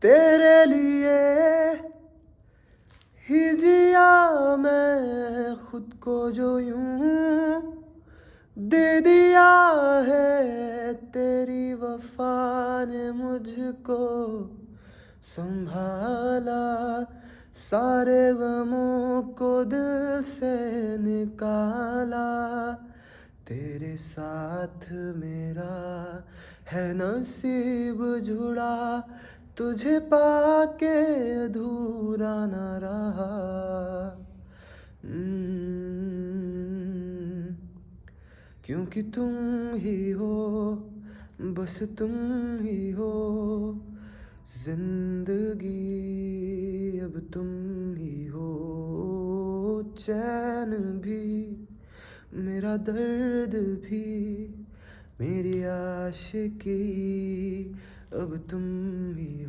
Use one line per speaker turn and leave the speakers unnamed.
तेरे लिए ही जिया मैं खुद को जो यूं दे दिया है, तेरी वफा ने मुझको संभाला, सारे गमों को दिल से निकाला। तेरे साथ मेरा है नसीब जुड़ा, तुझे पाके अधूरा न रहा। क्योंकि तुम ही हो, बस तुम ही हो जिंदगी, अब तुम ही हो चैन भी, मेरा दर्द भी, मेरी आशिकी, अब तुम ही